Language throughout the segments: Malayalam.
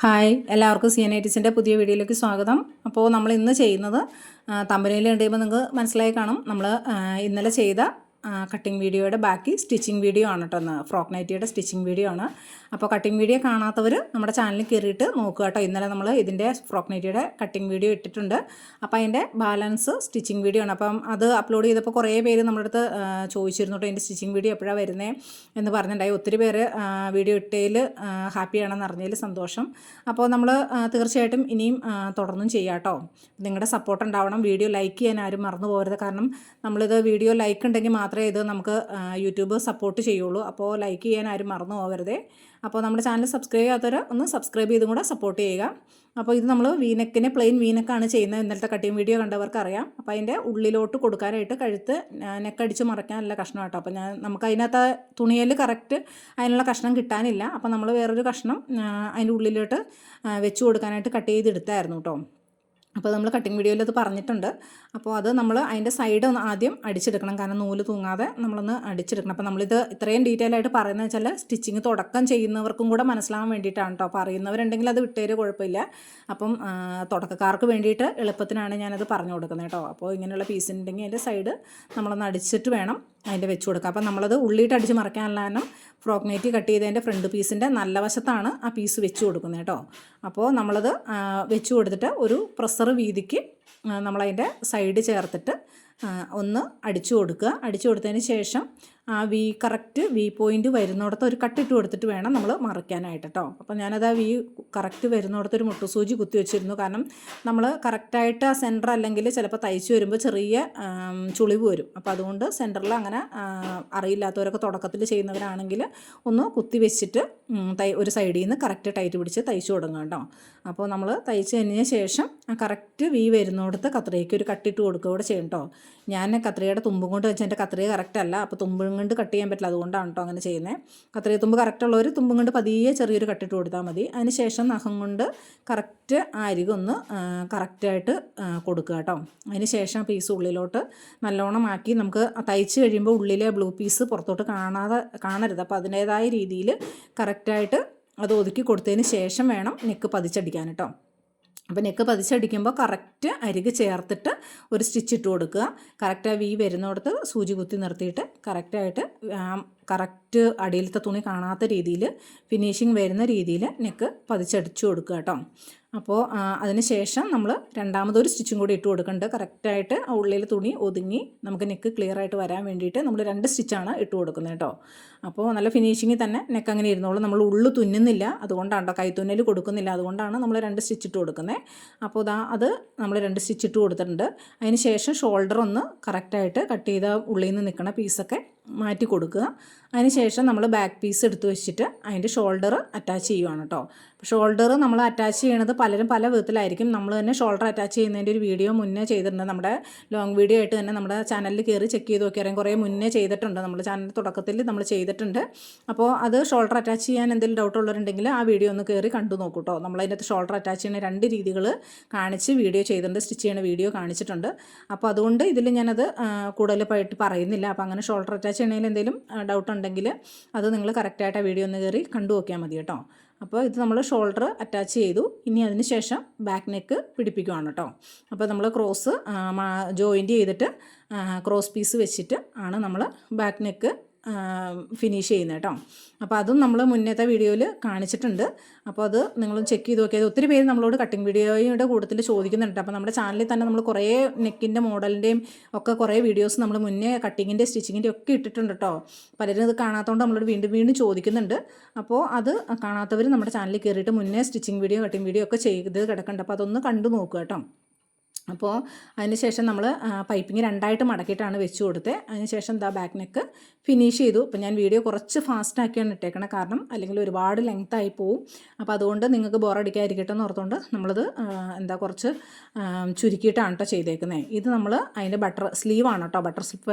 ഹായ് എല്ലാവർക്കും CNITസിൻ്റെ പുതിയ വീഡിയോയിലേക്ക് സ്വാഗതം. അപ്പോൾ നമ്മൾ ഇന്ന് ചെയ്യുന്നത് തമ്പനയിൽ കണ്ടുകഴിയുമ്പോൾ നിങ്ങൾക്ക് മനസ്സിലായി കാണും. നമ്മൾ ഇന്നലെ ചെയ്ത കട്ടിങ് വീഡിയോയുടെ ബാക്കി സ്റ്റിച്ചിങ് വീഡിയോ ആണ് കേട്ടോ. ഫ്രോക്ക് നൈറ്റിയുടെ സ്റ്റിച്ചിങ് വീഡിയോ ആണ്. അപ്പോൾ കട്ടിങ് വീഡിയോ കാണാത്തവർ നമ്മുടെ ചാനലിൽ കയറിയിട്ട് നോക്കുക കേട്ടോ. ഇന്നലെ നമ്മൾ ഇതിൻ്റെ ഫ്രോക്ക് നൈറ്റിയുടെ കട്ടിങ് വീഡിയോ ഇട്ടിട്ടുണ്ട്. അപ്പോൾ അതിൻ്റെ ബാലൻസ് സ്റ്റിച്ചിങ് വീഡിയോ ആണ്. അപ്പം അത് അപ്ലോഡ് ചെയ്തപ്പോൾ കുറേ പേര് നമ്മുടെ അടുത്ത് ചോദിച്ചിരുന്നു കേട്ടോ, ഇതിൻ്റെ സ്റ്റിച്ചിങ് വീഡിയോ എപ്പോഴാണ് വരുന്നത് എന്ന് പറഞ്ഞിട്ടുണ്ടായി. ഒത്തിരി പേര് വീഡിയോ ഇട്ടതിൽ ഹാപ്പിയാണെന്ന് അറിഞ്ഞതിൽ സന്തോഷം. അപ്പോൾ നമ്മൾ തീർച്ചയായിട്ടും ഇനിയും തുടർന്നും ചെയ്യാം കേട്ടോ. നിങ്ങളുടെ സപ്പോർട്ട് ഉണ്ടാവണം. വീഡിയോ ലൈക്ക് ചെയ്യാൻ ആരും മറന്നു പോകരുത്. കാരണം നമ്മളിത് വീഡിയോ ലൈക്ക് ഉണ്ടെങ്കിൽ മാത്രമേ ഇത് നമുക്ക് യൂട്യൂബ് സപ്പോർട്ട് ചെയ്യുള്ളൂ. അപ്പോൾ ലൈക്ക് ചെയ്യാൻ ആരും മറന്നു പോകരുതേ. അപ്പോൾ നമ്മുടെ ചാനൽ സബ്സ്ക്രൈബ് ചെയ്യാത്തവർ ഒന്ന് സബ്സ്ക്രൈബ് ചെയ്തും കൂടെ സപ്പോർട്ട് ചെയ്യുക. അപ്പോൾ ഇത് നമ്മൾ വീനെക്കിന് പ്ലെയിൻ വീനെക്കാണ് ചെയ്യുന്നത്. ഇന്നലത്തെ കട്ടിങ് വീഡിയോ കണ്ടവർക്ക് അറിയാം. അപ്പോൾ അതിൻ്റെ ഉള്ളിലോട്ട് കൊടുക്കാനായിട്ട് കഴുത്ത് നെക്കടിച്ച് മറയ്ക്കാനുള്ള കഷ്ണം കേട്ടോ. അപ്പോൾ നമുക്ക് അതിനകത്ത് തുണിയിൽ കറക്റ്റ് അതിനുള്ള കഷ്ണം കിട്ടാനില്ല. അപ്പോൾ നമ്മൾ വേറൊരു കഷ്ണം അതിൻ്റെ ഉള്ളിലോട്ട് വെച്ച് കൊടുക്കാനായിട്ട് കട്ട് ചെയ്തെടുത്തായിരുന്നു കേട്ടോ. അപ്പോൾ നമ്മൾ കട്ടിങ് വീഡിയോയിൽ അത് പറഞ്ഞിട്ടുണ്ട്. അപ്പോൾ അത് നമ്മൾ അതിൻ്റെ സൈഡ് ഒന്ന് ആദ്യം അടിച്ചെടുക്കണം. കാരണം നൂല് തൂങ്ങാതെ നമ്മളൊന്ന് അടിച്ചെടുക്കണം. അപ്പോൾ നമ്മളിത് ഇത്രയും ഡീറ്റെയിൽ ആയിട്ട് പറയുന്നത് വെച്ചാൽ സ്റ്റിച്ചിങ് തുടക്കം ചെയ്യുന്നവർക്കും കൂടെ മനസ്സിലാവാൻ വേണ്ടിയിട്ടാണ് കേട്ടോ. അപ്പോൾ അറിയുന്നവരുണ്ടെങ്കിൽ അത് വിട്ടേര് കുഴപ്പമില്ല. അപ്പം തുടക്കക്കാർക്ക് വേണ്ടിയിട്ട് എളുപ്പത്തിനാണ് ഞാനത് പറഞ്ഞു കൊടുക്കുന്നത് കേട്ടോ. അപ്പോൾ ഇങ്ങനെയുള്ള പീസ് ഉണ്ടെങ്കിൽ അതിൻ്റെ സൈഡ് നമ്മളൊന്ന് അടിച്ചിട്ട് വേണം അതിൻ്റെ വെച്ച് കൊടുക്കുക. അപ്പം നമ്മളത് ഉള്ളിയിട്ട് അടിച്ച് മറയ്ക്കാനുള്ള കാരണം ഫ്രോക്ക് നൈറ്റി കട്ട് ചെയ്തതിൻ്റെ ഫ്രണ്ട് പീസിൻ്റെ നല്ല വശത്താണ് ആ പീസ് വെച്ച് കൊടുക്കുന്നത് കേട്ടോ. അപ്പോൾ നമ്മളത് വെച്ച് കൊടുത്തിട്ട് ഒരു പ്രസർ വീതിക്ക് നമ്മളതിൻ്റെ സൈഡ് ചേർത്തിട്ട് ഒന്ന് അടിച്ചു കൊടുക്കുക. അടിച്ചു കൊടുത്തതിന് ശേഷം ആ കറക്റ്റ് വി പോയിൻ്റ് വരുന്നിടത്ത് ഒരു കട്ടിട്ട് കൊടുത്തിട്ട് വേണം നമ്മൾ മറിക്കാനായിട്ട് കേട്ടോ. അപ്പോൾ ഞാനത് ആ കറക്റ്റ് വരുന്നിടത്ത് ഒരു മുട്ടുസൂചി കുത്തി വെച്ചിരുന്നു. കാരണം നമ്മൾ കറക്റ്റായിട്ട് ആ സെൻറ്റർ അല്ലെങ്കിൽ ചിലപ്പോൾ തയ്ച്ച് വരുമ്പോൾ ചെറിയ ചുളിവ് വരും. അപ്പോൾ അതുകൊണ്ട് സെൻറ്ററിൽ അങ്ങനെ അറിയില്ലാത്തവരൊക്കെ തുടക്കത്തിൽ ചെയ്യുന്നവരാണെങ്കിൽ ഒന്ന് കുത്തി വെച്ചിട്ട് ഒരു സൈഡിൽ നിന്ന് കറക്റ്റ് ടൈറ്റ് പിടിച്ച് തയ്ച്ചു കൊടുക്കുക കേട്ടോ. അപ്പോൾ നമ്മൾ തയ്ച്ച് കഴിഞ്ഞ ശേഷം ആ കറക്റ്റ് വി വരുന്നിടത്ത് കത്രികയ്ക്ക് ഒരു കട്ടിട്ട് കൊടുക്കുക കൂടെ ചെയ്യും കേട്ടോ. ഞാൻ കത്രികയുടെ തുമ്പും കൊണ്ട് വെച്ചാൽ എൻ്റെ കത്രിക കറക്റ്റ് അല്ല. അപ്പോൾ തുമ്പും കൊണ്ട് കട്ട് ചെയ്യാൻ പറ്റില്ല. അതുകൊണ്ടാണ് കേട്ടോ അങ്ങനെ ചെയ്യുന്നത്. കത്രിക തുമ്പ് കറക്റ്റുള്ളവർ തുമ്പും കൊണ്ട് പതിയെ ചെറിയൊരു കട്ടിട്ട് കൊടുത്താൽ മതി. അതിന് ശേഷം നഖം കൊണ്ട് കറക്റ്റ് ആ അരികൊന്ന് കറക്റ്റായിട്ട് കൊടുക്കുക കേട്ടോ. അതിന് ശേഷം പീസ് ഉള്ളിലോട്ട് നല്ലോണം ആക്കി നമുക്ക് തയ്ച്ച് കഴിയുമ്പോൾ ഉള്ളിലെ ബ്ലൂ പീസ് പുറത്തോട്ട് കാണരുത്. അപ്പോൾ അതിൻ്റേതായ രീതിയിൽ കറക്റ്റായിട്ട് അത് ഒതുക്കി കൊടുത്തതിന് ശേഷം വേണം നെക്ക് പതിച്ചടിക്കാൻ കേട്ടോ. അപ്പോൾ നെക്ക് പതിച്ചടിക്കുമ്പോൾ കറക്റ്റ് അരിക് ചേർത്തിട്ട് ഒരു സ്റ്റിച്ച് ഇട്ട് കൊടുക്കുക. കറക്റ്റ് ആ വി വരുന്നിടത്ത് സൂചി കുത്തി നിർത്തിയിട്ട് കറക്റ്റായിട്ട് കറക്റ്റ് അടിയിലത്തെ തുണി കാണാത്ത രീതിയിൽ ഫിനിഷിങ് വരുന്ന രീതിയിൽ നെക്ക് പതിച്ചടിച്ചു കൊടുക്കുക കേട്ടോ. അപ്പോൾ അതിന് ശേഷം നമ്മൾ രണ്ടാമതൊരു സ്റ്റിച്ചും കൂടി ഇട്ട് കൊടുക്കുന്നുണ്ട്. കറക്റ്റായിട്ട് ആ ഉള്ളിൽ തുണി ഒതുങ്ങി നമുക്ക് നെക്ക് ക്ലിയർ ആയിട്ട് വരാൻ വേണ്ടിയിട്ട് നമ്മൾ 2 സ്റ്റിച്ചാണ് ഇട്ട് കൊടുക്കുന്നത് കേട്ടോ. അപ്പോൾ നല്ല ഫിനിഷിങ്ങിൽ തന്നെ നെക്ക് അങ്ങനെ ഇരുന്നോളൂ. നമ്മൾ ഉള്ളു തുന്നുന്നില്ല, അതുകൊണ്ടാണ് കേട്ടോ. കൈത്തുന്നൽ കൊടുക്കുന്നില്ല, അതുകൊണ്ടാണ് നമ്മൾ 2 സ്റ്റിച്ച് ഇട്ട് കൊടുക്കുന്നത്. അപ്പോൾ അത് നമ്മൾ 2 സ്റ്റിച്ച് ഇട്ട് കൊടുത്തിട്ടുണ്ട്. അതിന് ശേഷം ഷോൾഡർ ഒന്ന് കറക്റ്റായിട്ട് കട്ട് ചെയ്ത ഉള്ളിൽ നിന്ന് നിൽക്കുന്ന പീസൊക്കെ മാറ്റി കൊടുക്കുക. അതിന് ശേഷം നമ്മൾ ബാക്ക് പീസ് എടുത്ത് വെച്ചിട്ട് അതിൻ്റെ ഷോൾഡർ അറ്റാച്ച് ചെയ്യുവാണ് കേട്ടോ. ഷോൾഡർ നമ്മൾ അറ്റാച്ച് ചെയ്യണത് പലരും പല വിധത്തിലായിരിക്കും. നമ്മൾ തന്നെ ഷോൾഡർ അറ്റാച്ച് ചെയ്യുന്നതിൻ്റെ ഒരു വീഡിയോ മുന്നേ ചെയ്തിട്ടുണ്ട്. നമ്മുടെ ലോങ് വീഡിയോ ആയിട്ട് തന്നെ നമ്മുടെ ചാനലിൽ കയറി ചെക്ക് ചെയ്ത് നോക്കിയാൽ കുറേ മുന്നേ ചെയ്തിട്ടുണ്ട്. നമ്മുടെ ചാനൽ തുടക്കത്തിൽ നമ്മൾ ചെയ്തിട്ടുണ്ട്. അപ്പോൾ അത് ഷോൾഡർ അറ്റാച്ച് ചെയ്യാൻ എന്തെങ്കിലും ഡൗട്ട് ഉള്ളവരുണ്ടെങ്കിൽ ആ വീഡിയോ ഒന്ന് കയറി കണ്ടു നോക്കൂ കേട്ടോ. നമ്മളതിനകത്ത് ഷോൾഡർ അറ്റാച്ച് ചെയ്യുന്ന 2 രീതികൾ കാണിച്ച് വീഡിയോ ചെയ്തിട്ടുണ്ട്, സ്റ്റിച്ച് ചെയ്യുന്ന വീഡിയോ കാണിച്ചിട്ടുണ്ട്. അപ്പോൾ അതുകൊണ്ട് ഇതിൽ ഞാനത് കൂടുതലായിട്ട് പറയുന്നില്ല. അപ്പോൾ അങ്ങനെ ഷോൾഡർ അറ്റാച്ച് ചെയ്യണതിൽ എന്തെങ്കിലും ഡൗട്ട് ഉണ്ടെങ്കിൽ അത് നിങ്ങൾ കറക്റ്റായിട്ട് ആ വീഡിയോ ഒന്ന് കയറി കണ്ടു നോക്കിയാൽ മതി കേട്ടോ. അപ്പോൾ ഇത് നമ്മൾ ഷോൾഡർ അറ്റാച്ച് ചെയ്തു. ഇനി അതിന് ശേഷം ബാക്ക് നെക്ക് പിടിപ്പിക്കുകയാണ് കേട്ടോ. അപ്പോൾ നമ്മൾ ക്രോസ് ജോയിൻറ്റ് ചെയ്തിട്ട് ക്രോസ് പീസ് വെച്ചിട്ട് ആണ് നമ്മൾ ബാക്ക് നെക്ക് ഫിനിഷ് ചെയ്യുന്നത് കേട്ടോ. അപ്പോൾ അതും നമ്മൾ മുന്നത്തെ വീഡിയോയിൽ കാണിച്ചിട്ടുണ്ട്. അപ്പോൾ അത് നിങ്ങളും ചെക്ക് ചെയ്ത് നോക്കിയത്. ഒത്തിരി പേര് നമ്മളോട് കട്ടിങ് വീഡിയോയുടെ കൂട്ടത്തിൽ ചോദിക്കുന്നുണ്ട്. അപ്പോൾ നമ്മുടെ ചാനലിൽ തന്നെ നമ്മൾ കുറേ നെക്കിൻ്റെ മോഡലിൻ്റെയും ഒക്കെ കുറേ വീഡിയോസ് നമ്മൾ മുന്നേ കട്ടിങ്ങിൻ്റെ സ്റ്റിച്ചിങ്ങിൻ്റെ ഒക്കെ ഇട്ടിട്ടുണ്ട് കേട്ടോ. പലരും ഇത് കാണാത്തതുകൊണ്ട് നമ്മളോട് വീണ്ടും ചോദിക്കുന്നുണ്ട്. അപ്പോൾ അത് കാണാത്തവർ നമ്മുടെ ചാനലിൽ കയറിയിട്ട് മുന്നേ സ്റ്റിച്ചിങ് വീഡിയോ കട്ടിങ് വീഡിയോ ഒക്കെ ചെയ്ത് കിടക്കുന്നുണ്ട്. അപ്പോൾ അതൊന്ന് കണ്ടു നോക്കുക കേട്ടോ. അപ്പോൾ അതിന് ശേഷം നമ്മൾ പൈപ്പിങ് 2ആയിട്ട് മടക്കിയിട്ടാണ് വെച്ച് കൊടുത്തത്. അതിന് ശേഷം ബാക്ക് നെക്ക് ഫിനിഷ് ചെയ്തു. അപ്പോൾ ഞാൻ വീഡിയോ കുറച്ച് ഫാസ്റ്റാക്കിയാണ് ഇട്ടേക്കണം, കാരണം അല്ലെങ്കിൽ ഒരുപാട് ലെങ്ത്തായി പോവും. അപ്പോൾ അതുകൊണ്ട് നിങ്ങൾക്ക് ബോറടിക്കാതിരിക്കട്ടെ എന്ന് ഓർത്തുകൊണ്ട് നമ്മളത് കുറച്ച് ചുരുക്കിയിട്ടാണ് കേട്ടോ ചെയ്തേക്കുന്നത്. ഇത് നമ്മൾ അതിൻ്റെ ബട്ടർ സ്ലീവാണ് കേട്ടോ. ബട്ടർ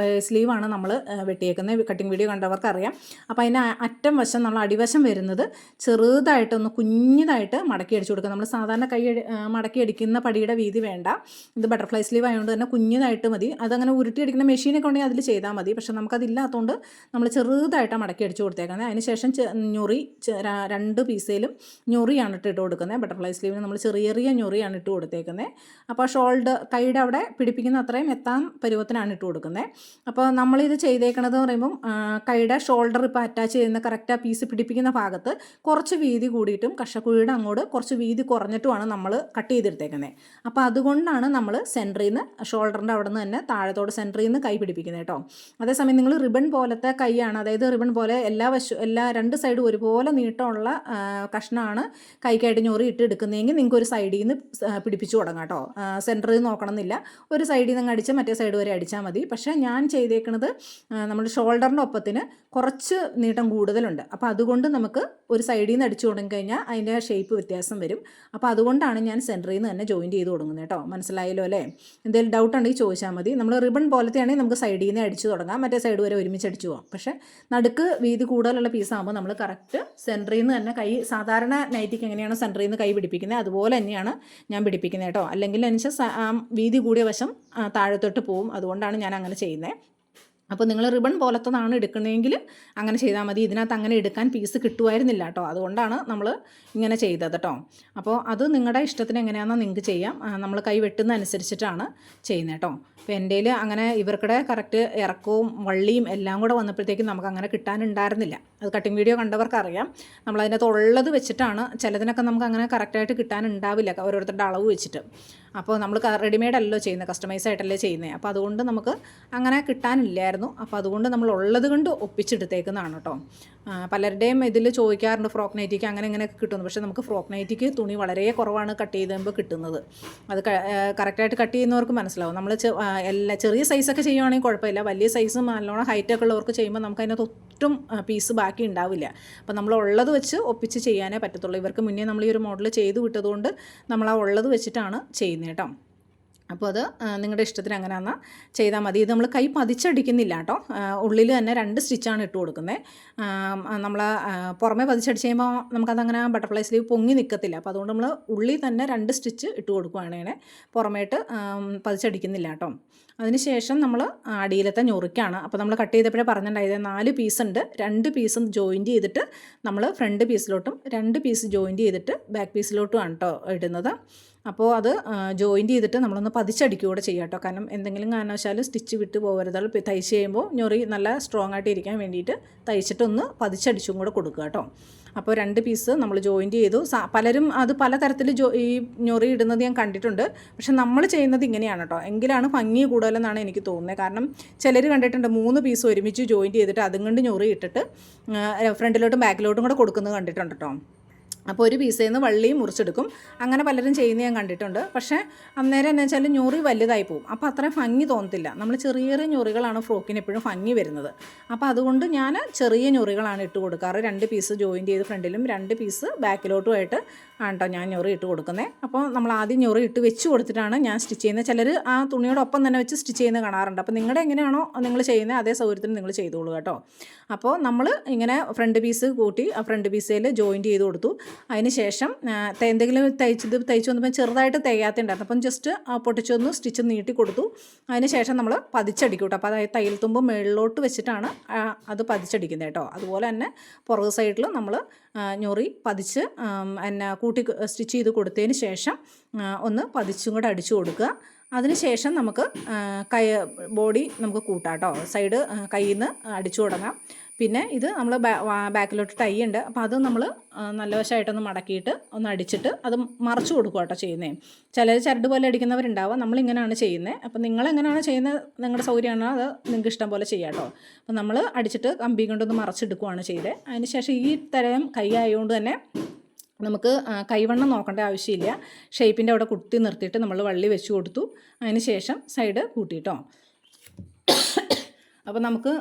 സ്ലീവാണ് നമ്മൾ വെട്ടിയേക്കുന്നത്. കട്ടിങ് വീഡിയോ കണ്ടവർക്ക് അറിയാം. അപ്പോൾ അതിൻ്റെ അറ്റം വശം നമ്മൾ അടിവശം വരുന്നത് ചെറുതായിട്ടൊന്ന് കുഞ്ഞിതായിട്ട് മടക്കി അടിച്ചു കൊടുക്കുക. നമ്മൾ സാധാരണ കൈ മടക്കി അടിക്കുന്ന പടിയുടെ വീതി വേണ്ട. ഇത് ബട്ടർഫ്ലൈ സ്ലീവ് ആയതുകൊണ്ട് തന്നെ കുഞ്ഞതായിട്ട് മതി. അതങ്ങനെ ഉരുട്ടിയടിക്കുന്ന മെഷീനൊക്കെ ഉണ്ടെങ്കിൽ അതിൽ ചെയ്താൽ മതി. പക്ഷേ നമുക്കതില്ലാത്തതുകൊണ്ട് നമ്മൾ ചെറുതായിട്ടാണ് മടക്കി അടിച്ച് കൊടുത്തേക്കുന്നത്. അതിന് ശേഷം ഞൊറി 2 പീസയിലും ഞൊറിയാണ് ഇട്ട് കൊടുക്കുന്നത്. ബട്ടർഫ്ലൈ സ്ലീവിന് നമ്മൾ ചെറിയ ഞൊറിയാണ് ഇട്ട് കൊടുത്തേക്കുന്നത്. അപ്പോൾ കൈയുടെ അവിടെ പിടിപ്പിക്കുന്ന അത്രയും എത്താൻ പരുവത്തിനാണ് ഇട്ട് കൊടുക്കുന്നത്. അപ്പോൾ നമ്മളിത് ചെയ്തേക്കണത് പറയുമ്പം കൈയുടെ ഷോൾഡർ ഇപ്പോൾ അറ്റാച്ച് ചെയ്യുന്ന കറക്റ്റ് ആ പീസ് പിടിപ്പിക്കുന്ന ഭാഗത്ത് കുറച്ച് വീതി കൂടിയിട്ടും കഷക്കുഴിയുടെ അങ്ങോട്ട് കുറച്ച് വീതി കുറഞ്ഞിട്ടുമാണ് നമ്മൾ കട്ട് ചെയ്തെടുത്തേക്കുന്നത്. അപ്പോൾ അതുകൊണ്ടാണ് നമ്മൾ സെൻറ്ററിൽ നിന്ന് ഷോൾഡറിൻ്റെ അവിടെ നിന്ന് തന്നെ താഴത്തോട് സെൻറ്ററിൽ നിന്ന് കൈ പിടിപ്പിക്കുന്നത് കേട്ടോ. അതേസമയം നിങ്ങൾ റിബൺ പോലത്തെ കൈയാണ്, അതായത് റിബൺ പോലെ എല്ലാ 2 സൈഡും ഒരുപോലെ നീട്ടമുള്ള കഷ്ണമാണ് കൈക്കായിട്ട് ഞൊറി ഇട്ട് എടുക്കുന്നതെങ്കിൽ നിങ്ങൾക്ക് ഒരു സൈഡിൽ നിന്ന് പിടിപ്പിച്ച് തുടങ്ങാം കേട്ടോ. സെൻറ്ററിൽ നോക്കണമെന്നില്ല, ഒരു സൈഡിൽ നിന്ന് അടിച്ച് മറ്റേ സൈഡ് വരെ അടിച്ചാൽ മതി. പക്ഷേ ഞാൻ ചെയ്തേക്കുന്നത് നമ്മുടെ ഷോൾഡറിൻ്റെ ഒപ്പത്തിന് കുറച്ച് നീട്ടം കൂടുതലുണ്ട്. അപ്പോൾ അതുകൊണ്ട് നമുക്ക് ഒരു സൈഡിൽ നിന്ന് അടിച്ചു തുടങ്ങിക്കഴിഞ്ഞാൽ അതിൻ്റെ ഷേപ്പ് വ്യത്യാസം വരും. അപ്പോൾ അതുകൊണ്ടാണ് ഞാൻ സെൻറ്ററിൽ നിന്ന് തന്നെ ജോയിൻറ്റ് ചെയ്ത് കൊടുക്കുന്നത് കേട്ടോ. മനസ്സിലായല്ലോ അല്ലേ? എന്തെങ്കിലും ഡൗട്ട് ഉണ്ടെങ്കിൽ ചോദിച്ചാൽ മതി. നമ്മൾ റിബൺ പോലത്തെ ആണെങ്കിൽ നമുക്ക് സൈഡിൽ നിന്ന് അടിച്ചു തുടങ്ങാം, മറ്റേ സൈഡ് വരെ ഒരുമിച്ച് അടിച്ചു പോകാം. പക്ഷേ നടുക്ക് വീതി കൂടുതലുള്ള പീസാകുമ്പോൾ നമ്മൾ കറക്റ്റ് സെൻറ്ററിൽ നിന്ന് തന്നെ കൈ, സാധാരണ നൈറ്റിക്ക് എങ്ങനെയാണോ സെൻറ്ററിൽ നിന്ന് കൈ പിടിപ്പിക്കുന്നത് അതുപോലെ തന്നെയാണ് ഞാൻ പിടിപ്പിക്കുന്നത് കേട്ടോ. അല്ലെങ്കിൽ എന്നുവെച്ചാൽ വീതി കൂടിയ വശം താഴത്തോട്ട് പോവും. അതുകൊണ്ടാണ് ഞാൻ അങ്ങനെ ചെയ്യുന്നത്. അപ്പോൾ നിങ്ങൾ റിബൺ പോലത്തതാണ് എടുക്കുന്നതെങ്കിൽ അങ്ങനെ ചെയ്താൽ മതി. ഇതിനകത്ത് അങ്ങനെ എടുക്കാൻ പീസ് കിട്ടുമായിരുന്നില്ല കേട്ടോ. അതുകൊണ്ടാണ് നമ്മൾ ഇങ്ങനെ ചെയ്തത് കേട്ടോ. അപ്പോൾ അത് നിങ്ങളുടെ ഇഷ്ടത്തിന് എങ്ങനെയാണെന്നോ നിങ്ങൾക്ക് ചെയ്യാം. നമ്മൾ കൈ വെട്ടുന്ന അനുസരിച്ചിട്ടാണ് ചെയ്യുന്നത് കേട്ടോ. അപ്പോൾ എൻ്റെ അങ്ങനെ ഇവർക്കിടെ കറക്റ്റ് ഇറക്കവും വള്ളിയും എല്ലാം കൂടെ വന്നപ്പോഴത്തേക്കും നമുക്ക് അങ്ങനെ കിട്ടാനുണ്ടായിരുന്നില്ല. അത് കട്ടിങ് വീഡിയോ കണ്ടവർക്ക് അറിയാം. നമ്മളതിനകത്ത് ഉള്ളത് വെച്ചിട്ടാണ്, ചിലതിനൊക്കെ നമുക്ക് അങ്ങനെ കറക്റ്റായിട്ട് കിട്ടാനുണ്ടാവില്ല ഓരോരുത്തരുടെ അളവ് വെച്ചിട്ട്. അപ്പോൾ നമ്മൾ റെഡിമെയ്ഡ് അല്ലല്ലോ ചെയ്യുന്നത്, കസ്റ്റമൈസ് ആയിട്ടല്ലേ ചെയ്യുന്നത്. അപ്പോൾ അതുകൊണ്ട് നമുക്ക് അങ്ങനെ കിട്ടാനില്ലായിരുന്നു. അപ്പോൾ അതുകൊണ്ട് നമ്മൾ ഉള്ളത് കൊണ്ട് ഒപ്പിച്ചെടുത്തേക്കുന്നതാണ് കേട്ടോ. പലരുടെയും ഇതിൽ ചോദിക്കാറുണ്ട് ഫ്രോക്ക് നൈറ്റിക്ക് അങ്ങനെ ഇങ്ങനെയൊക്കെ കിട്ടുന്നു. പക്ഷേ നമുക്ക് ഫ്രോക്ക് നൈറ്റിക്ക് തുണി വളരെ കുറവാണ് കട്ട് ചെയ്തുമ്പോൾ കിട്ടുന്നത്. അത് കറക്റ്റായിട്ട് കട്ട് ചെയ്യുന്നവർക്ക് മനസ്സിലാവും. നമ്മൾ ചെറിയ സൈസൊക്കെ ചെയ്യുവാണെങ്കിൽ കുഴപ്പമില്ല. വലിയ സൈസും നല്ലോണം ഹൈറ്റൊക്കെ ഉള്ളവർക്ക് ചെയ്യുമ്പോൾ നമുക്ക് അതിനകത്ത് ഒട്ടും പീസ് ബാക്കി ഉണ്ടാവില്ല. അപ്പോൾ നമ്മൾ ഉള്ളത് വെച്ച് ഒപ്പിച്ച് ചെയ്യാനേ പറ്റത്തുള്ളൂ. ഇവർക്ക് മുന്നേ നമ്മൾ ഈ ഒരു മോഡൽ ചെയ്ത് വിട്ടതുകൊണ്ട് നമ്മൾ ആ ഉള്ളത് വെച്ചിട്ടാണ് ചെയ്യുന്നത് കേട്ടോ. അപ്പോൾ അത് നിങ്ങളുടെ ഇഷ്ടത്തിന് അങ്ങനെയാണെന്ന് ചെയ്താൽ മതി. ഇത് നമ്മൾ കൈ പതിച്ചടിക്കുന്നില്ല കേട്ടോ. ഉള്ളിൽ തന്നെ 2 സ്റ്റിച്ചാണ് ഇട്ട് കൊടുക്കുന്നത്. നമ്മൾ പുറമേ പതിച്ചടിച്ച് കഴിയുമ്പോൾ നമുക്കതങ്ങനെ ബട്ടർഫ്ലൈ സ്ലീവ് പൊങ്ങി നിൽക്കത്തില്ല. അപ്പോൾ അതുകൊണ്ട് നമ്മൾ ഉള്ളിൽ തന്നെ 2 സ്റ്റിച്ച് ഇട്ട് കൊടുക്കുകയാണെങ്കിൽ പുറമേട്ട് പതിച്ചടിക്കുന്നില്ല കേട്ടോ. അതിനുശേഷം നമ്മൾ അടിയിലത്തെ ഞൊറിക്കാണ്. അപ്പോൾ നമ്മൾ കട്ട് ചെയ്തപ്പോഴേ പറഞ്ഞിട്ടുണ്ടായത് 4 പീസ് ഉണ്ട്. 2 പീസും ജോയിൻറ്റ് ചെയ്തിട്ട് നമ്മൾ ഫ്രണ്ട് പീസിലോട്ടും 2 പീസ് ജോയിൻറ്റ് ചെയ്തിട്ട് ബാക്ക് പീസിലോട്ടുമാണ് കേട്ടോ ഇടുന്നത്. അപ്പോൾ അത് ജോയിൻറ്റ് ചെയ്തിട്ട് നമ്മളൊന്ന് പതിച്ചടിക്കുകയൂടെ ചെയ്യാം കേട്ടോ. കാരണം എന്തെങ്കിലും കാരണവശാൽ സ്റ്റിച്ച് വിട്ട് പോകരുത്. തയ്ച്ച് കഴിയുമ്പോൾ ഞൊറി നല്ല സ്ട്രോങ് ആയിട്ട് ഇരിക്കാൻ വേണ്ടിയിട്ട് തയ്ച്ചിട്ടൊന്ന് പതിച്ചടിച്ചും കൂടെ കൊടുക്കുക കേട്ടോ. അപ്പോൾ 2 പീസ് നമ്മൾ ജോയിൻറ്റ് ചെയ്തു. പലരും അത് പലതരത്തിൽ ഈ ഞൊറി ഇടുന്നത് ഞാൻ കണ്ടിട്ടുണ്ട്. പക്ഷെ നമ്മൾ ചെയ്യുന്നത് ഇങ്ങനെയാണ് കേട്ടോ. എങ്കിലാണ് ഭംഗി കൂടുതലെന്നാണ് എനിക്ക് തോന്നുന്നത്. കാരണം ചിലർ കണ്ടിട്ടുണ്ട് 3 പീസ് ഒരുമിച്ച് ജോയിൻറ്റ് ചെയ്തിട്ട് അതും കൊണ്ട് ഞൊറി ഇട്ടിട്ട് ഫ്രണ്ടിലോട്ടും ബാക്കിലോട്ടും കൂടെ കൊടുക്കുന്നത് കണ്ടിട്ടുണ്ട് കേട്ടോ. അപ്പോൾ ഒരു പീസിൽ നിന്ന് വള്ളിയും മുറിച്ചെടുക്കും. അങ്ങനെ പലരും ചെയ്യുന്നത് ഞാൻ കണ്ടിട്ടുണ്ട്. പക്ഷേ അന്നേരം എന്ന് വെച്ചാൽ ഞൊറി വലുതായി പോകും. അപ്പോൾ അത്രയും ഭംഗി തോന്നത്തില്ല. നമ്മൾ ചെറിയ ചെറിയ ഞൊറികളാണ് ഫ്രോക്കിന് എപ്പോഴും ഭംഗി വരുന്നത്. അപ്പോൾ അതുകൊണ്ട് ഞാൻ ചെറിയ ഞൊറികളാണ് ഇട്ട് കൊടുക്കാറ്. 2 പീസ് ജോയിൻറ്റ് ചെയ്ത് ഫ്രണ്ടിലും 2 പീസ് ബാക്കിലോട്ടുമായിട്ട് ആണ് കേട്ടോ ഞാൻ ഞൊറി ഇട്ട് കൊടുക്കുന്നത്. അപ്പോൾ നമ്മൾ ആദ്യം ഞൊറി ഇട്ട് വെച്ച് കൊടുത്തിട്ടാണ് ഞാൻ സ്റ്റിച്ച് ചെയ്യുന്നത്. ചിലർ ആ തുണിയോടൊപ്പം തന്നെ വെച്ച് സ്റ്റിച്ച് ചെയ്യുന്നത് കാണാറുണ്ട്. അപ്പോൾ നിങ്ങളുടെ എങ്ങനെയാണോ നിങ്ങൾ ചെയ്യുന്നത് അതേ സൗകര്യത്തിന് നിങ്ങൾ ചെയ്തോളൂ കേട്ടോ. അപ്പോൾ നമ്മൾ ഇങ്ങനെ ഫ്രണ്ട് പീസ് കൂട്ടി ആ ഫ്രണ്ട് പീസിൽ ജോയിൻറ്റ് ചെയ്ത് കൊടുത്തു. അതിന് ശേഷം എന്തെങ്കിലും തയ്ച്ച് വന്നപ്പോൾ ചെറുതായിട്ട് തയ്യാത്തുണ്ടായിരുന്നു. അപ്പം ജസ്റ്റ് പൊട്ടിച്ചൊന്ന് സ്റ്റിച്ച് നീട്ടി കൊടുത്തു. അതിന് ശേഷം നമ്മൾ പതിച്ചടിക്കും കേട്ടോ. അപ്പോൾ അതായത് തയ്യൽ തുമ്പ് മുകളിലോട്ട് വെച്ചിട്ടാണ് അത് പതിച്ചടിക്കുന്നത് കേട്ടോ. അതുപോലെ തന്നെ പുറകു സൈഡിൽ നമ്മൾ ഞൊറി പതിച്ച് കൂട്ടി സ്റ്റിച്ച് ചെയ്ത് കൊടുത്തതിന് ശേഷം ഒന്ന് പതിച്ചും കൂടെ അടിച്ചു കൊടുക്കുക. അതിനുശേഷം നമുക്ക് ബോഡി നമുക്ക് കൂട്ടാം കേട്ടോ. സൈഡ് കയ്യിൽ നിന്ന് അടിച്ചു തുടങ്ങാം. പിന്നെ ഇത് നമ്മൾ ബാക്കിലോട്ട് ടൈ ഉണ്ട്. അപ്പോൾ അത് നമ്മൾ നല്ല വശമായിട്ടൊന്ന് മടക്കിയിട്ട് ഒന്ന് അടിച്ചിട്ട് അത് മറച്ചു കൊടുക്കുക കേട്ടോ ചെയ്യുന്നത്. ചിലർ ചരട് പോലെ അടിക്കുന്നവരുണ്ടാവുക. നമ്മളിങ്ങനെയാണ് ചെയ്യുന്നത്. അപ്പോൾ നിങ്ങളെങ്ങനെയാണ് ചെയ്യുന്നത് നിങ്ങളുടെ സൗകര്യമാണ്, അത് നിങ്ങൾക്ക് ഇഷ്ടം പോലെ ചെയ്യാം കേട്ടോ. അപ്പോൾ നമ്മൾ അടിച്ചിട്ട് കമ്പി കൊണ്ടൊന്ന് മറച്ചെടുക്കുകയാണ് ചെയ്തത്. അതിന് ശേഷം ഈ തരം കൈ ആയതുകൊണ്ട് തന്നെ നമുക്ക് കൈവണ്ണം നോക്കേണ്ട ആവശ്യമില്ല. ഷേപ്പിൻ്റെ അവിടെ കുത്തി നിർത്തിയിട്ട് നമ്മൾ വള്ളി വെച്ച് കൊടുത്തു. അതിന് ശേഷം സൈഡ് കൂട്ടിയിട്ടോ. അപ്പോൾ നമുക്ക്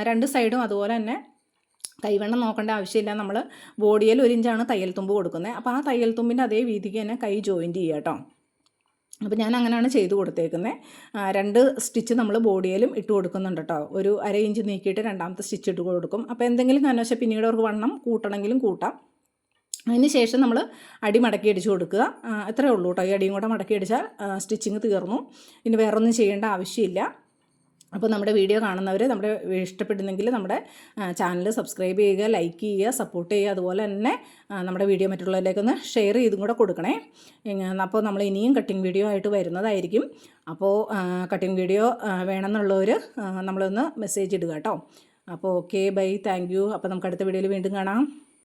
2 സൈഡും അതുപോലെ തന്നെ കൈവണ്ണം നോക്കേണ്ട ആവശ്യമില്ല. നമ്മൾ ബോഡിയിൽ 1 ഇഞ്ചാണ് തയ്യൽ തുമ്പ് കൊടുക്കുന്നത്. അപ്പോൾ ആ തയ്യൽ തുമ്പിൻ്റെ അതേ വീതിക്ക് തന്നെ കൈ ജോയിൻറ്റ് ചെയ്യുക കേട്ടോ. അപ്പോൾ ഞാൻ അങ്ങനെയാണ് ചെയ്ത് കൊടുത്തേക്കുന്നത്. 2 സ്റ്റിച്ച് നമ്മൾ ബോഡിയിലും ഇട്ട് കൊടുക്കുന്നുണ്ട് കേട്ടോ. ഒരു 1/2 ഇഞ്ച് നീക്കിയിട്ട് രണ്ടാമത്തെ സ്റ്റിച്ച് ഇട്ട് കൊടുക്കും. അപ്പോൾ എന്തെങ്കിലും കാരണവശാൽ പിന്നീട് അവർക്ക് വണ്ണം കൂട്ടണമെങ്കിലും കൂട്ടാം. അതിന് ശേഷം നമ്മൾ അടി മടക്കി അടിച്ചു കൊടുക്കുക. അത്രയേ ഉള്ളൂ കേട്ടോ. ഈ അടിയും കൂടെ മടക്കി അടിച്ചാൽ സ്റ്റിച്ചിങ് തീർന്നു. ഇനി വേറൊന്നും ചെയ്യേണ്ട ആവശ്യമില്ല. അപ്പോൾ നമ്മുടെ വീഡിയോ കാണുന്നവർ നമ്മുടെ ഇഷ്ടപ്പെടുന്നെങ്കിൽ നമ്മുടെ ചാനൽ സബ്സ്ക്രൈബ് ചെയ്യുക, ലൈക്ക് ചെയ്യുക, സപ്പോർട്ട് ചെയ്യുക. അതുപോലെ തന്നെ നമ്മുടെ വീഡിയോ മറ്റുള്ളവരിലേക്കൊന്ന് ഷെയർ ചെയ്തും കൂടെ കൊടുക്കണേ. അപ്പോൾ നമ്മൾ ഇനിയും കട്ടിങ് വീഡിയോ ആയിട്ട് വരുന്നതായിരിക്കും. അപ്പോൾ കട്ടിങ് വീഡിയോ വേണമെന്നുള്ളവർ നമ്മളൊന്ന് മെസ്സേജ് ഇടുക കേട്ടോ. അപ്പോൾ ഓക്കെ, ബൈ, താങ്ക് യു. അപ്പോൾ നമുക്ക് അടുത്ത വീഡിയോയിൽ വീണ്ടും കാണാം.